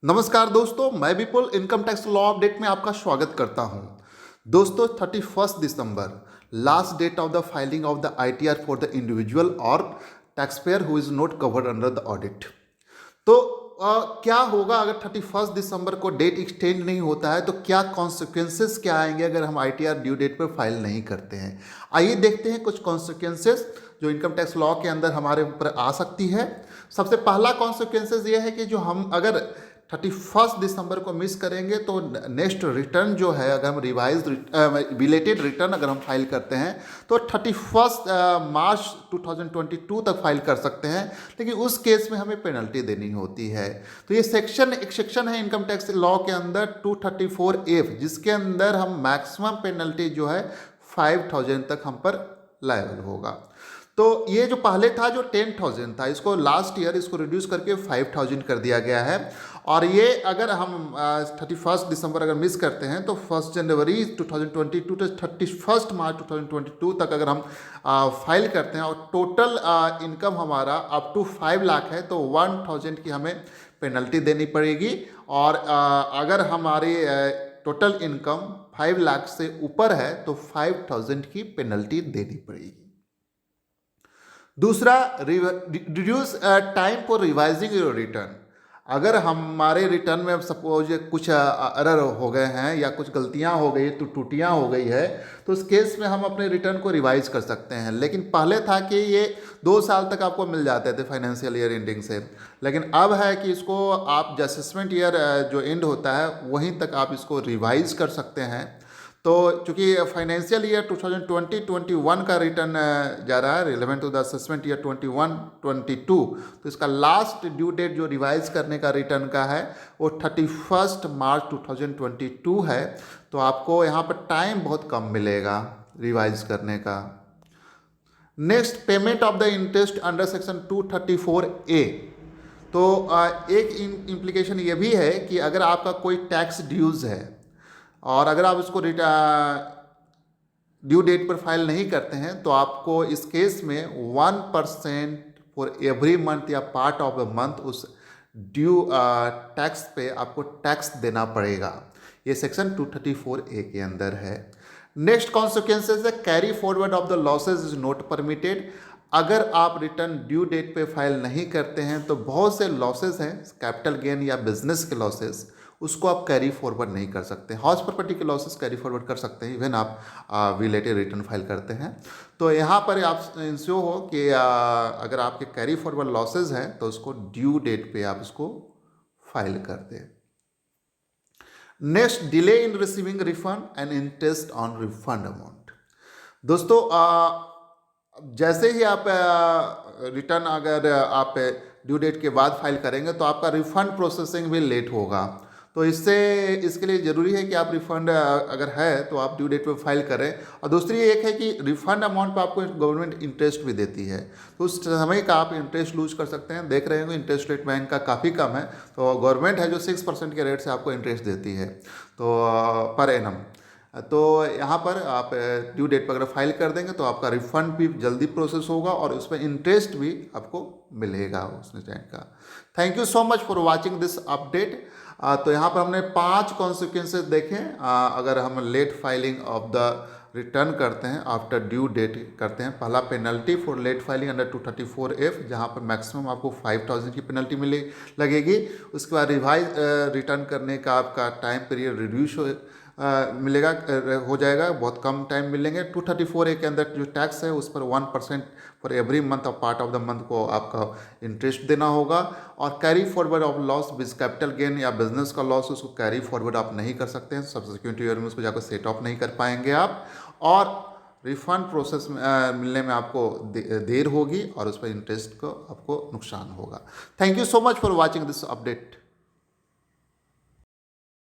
नमस्कार दोस्तों, मैं Vipul income tax law update में आपका स्वागत करता हूं। दोस्तों 31 दिसंबर last date of the filing of the ITR for the individual और tax payer who is not covered under the audit. तो क्या होगा अगर 31 दिसंबर को डेट एक्सटेंड नहीं होता है, तो क्या कॉन्सिक्वेंसेस क्या आएंगे अगर हम आईटीआर ड्यू डेट पर फाइल नहीं करते हैं। आइए देखते हैं कुछ कॉन्सिक्वेंसेस जो इनकम टैक्स लॉ के अंदर हमारे ऊपर आ सकती है। सबसे पहला कॉन्सिक्वेंसेस ये है कि जो हम अगर 31 दिसंबर को मिस करेंगे तो नेक्स्ट रिटर्न जो है, अगर हम रिवाइज बिलेटेड रिटर्न अगर हम फाइल करते हैं तो 31 मार्च 2022 तक फाइल कर सकते हैं, लेकिन उस केस में हमें पेनल्टी देनी होती है। तो ये एक सेक्शन है इनकम टैक्स लॉ के अंदर 234F, जिसके अंदर हम मैक्सिमम पेनल्टी जो है 5000 तक हम पर लायबल होगा। तो ये जो पहले था जो 10,000 था, इसको लास्ट ईयर इसको रिड्यूस करके 5,000 कर दिया गया है। और ये अगर हम 31 दिसंबर अगर मिस करते हैं तो 1 जनवरी 2022 to 31 मार्च 2022 तक अगर हम फाइल करते हैं और टोटल इनकम हमारा अप टू 5 लाख है तो 1,000 की हमें पेनल्टी देनी पड़ेगी। और अगर हमारी टोटल इनकम 5 लाख से ऊपर है तो 5,000 की पेनल्टी देनी पड़ेगी। दूसरा, reduce time for revising your return. अगर हमारे रिटर्न में सपोज कुछ एरर हो गए हैं या कुछ गलतियां हो गई तो त्रुटियां हो गई है, तो उस केस में हम अपने रिटर्न को रिवाइज कर सकते हैं। लेकिन पहले था कि ये 2 साल तक आपको मिल जाते थे फाइनेंशियल ईयर एंडिंग से, लेकिन अब है कि इसको आप असेसमेंट ईयर जो एंड होता है वहीं तक आप इसको रिवाइज कर सकते हैं। तो चूँकि फाइनेंशियल ईयर 2020-21 का रिटर्न जा रहा है relevant to the assessment year 21-22, तो इसका लास्ट ड्यू डेट जो रिवाइज करने का रिटर्न का है वो 31 मार्च 2022 है। तो आपको यहाँ पर टाइम बहुत कम मिलेगा रिवाइज करने का। Next, payment of the interest under section 234A। तो एक इम्प्लीकेशन ये भी है कि अगर आपका कोई टैक्स ड्यूज है और अगर आप उसको ड्यू डेट पर फाइल नहीं करते हैं तो आपको इस केस में 1% फॉर एवरी मंथ या पार्ट ऑफ द मंथ उस ड्यू टैक्स पे आपको टैक्स देना पड़ेगा। ये सेक्शन 234A के अंदर है। नेक्स्ट कॉन्सिक्वेंसेस है, carry forward of the losses is not permitted. अगर आप रिटर्न ड्यू डेट पे फाइल नहीं करते हैं तो बहुत से लॉसेज हैं, कैपिटल गेन या बिजनेस के लॉसेज, उसको आप कैरी फॉरवर्ड नहीं कर सकते। हाउस प्रॉपर्टी के लॉसेस कैरी फॉरवर्ड कर सकते हैं इवन आप रिलेटेड रिटर्न फाइल करते हैं। तो यहाँ पर आप इंश्योर हो कि अगर आपके कैरी फॉरवर्ड लॉसेज हैं तो उसको ड्यू डेट पे आप उसको फाइल कर दें। Next, delay in receiving refund and interest on refund amount. दोस्तों जैसे ही आप रिटर्न अगर आप ड्यू डेट के बाद फाइल करेंगे तो आपका रिफंड प्रोसेसिंग भी लेट होगा। तो इसके लिए ज़रूरी है कि आप रिफ़ंड अगर है तो आप ड्यू डेट पे फाइल करें। और दूसरी एक है कि रिफ़ंड अमाउंट पर आपको गवर्नमेंट इंटरेस्ट भी देती है, तो उस समय का आप इंटरेस्ट लूज कर सकते हैं। देख रहे होंगे इंटरेस्ट रेट बैंक का काफ़ी कम है, तो गवर्नमेंट है जो 6% के रेट से आपको इंटरेस्ट देती है तो पर एनम। तो यहाँ पर आप ड्यू डेट पर अगर फाइल कर देंगे तो आपका रिफ़ंड भी जल्दी प्रोसेस होगा और उस पर इंटरेस्ट भी आपको मिलेगा उस टाइम का। Thank you so much for watching this update. तो यहाँ पर हमने 5 कॉन्सिक्वेंसेस देखे। अगर हम late filing of the return करते हैं, आफ्टर ड्यू डेट करते हैं। पहला, penalty for late filing under 234F, जहाँ पर मैक्सिमम आपको 5,000 की पेनल्टी लगेगी। उसके बाद रिवाइज रिटर्न करने का आपका टाइम पीरियड रिड्यूस मिलेगा, हो जाएगा, बहुत कम टाइम मिलेंगे। 234A के अंदर जो टैक्स है उस पर 1% फॉर एवरी मंथ और पार्ट ऑफ द मंथ को आपका इंटरेस्ट देना होगा। और carry forward of loss with capital gain या बिजनेस का लॉस, उसको कैरी फॉरवर्ड आप नहीं कर सकते हैं। सब्सिक्वेंट ईयर में उसको जाकर सेट ऑफ नहीं कर पाएंगे आप। और रिफंड प्रोसेस में मिलने में आपको देर होगी और उस पर इंटरेस्ट को आपको नुकसान होगा। Thank you so much for watching this update.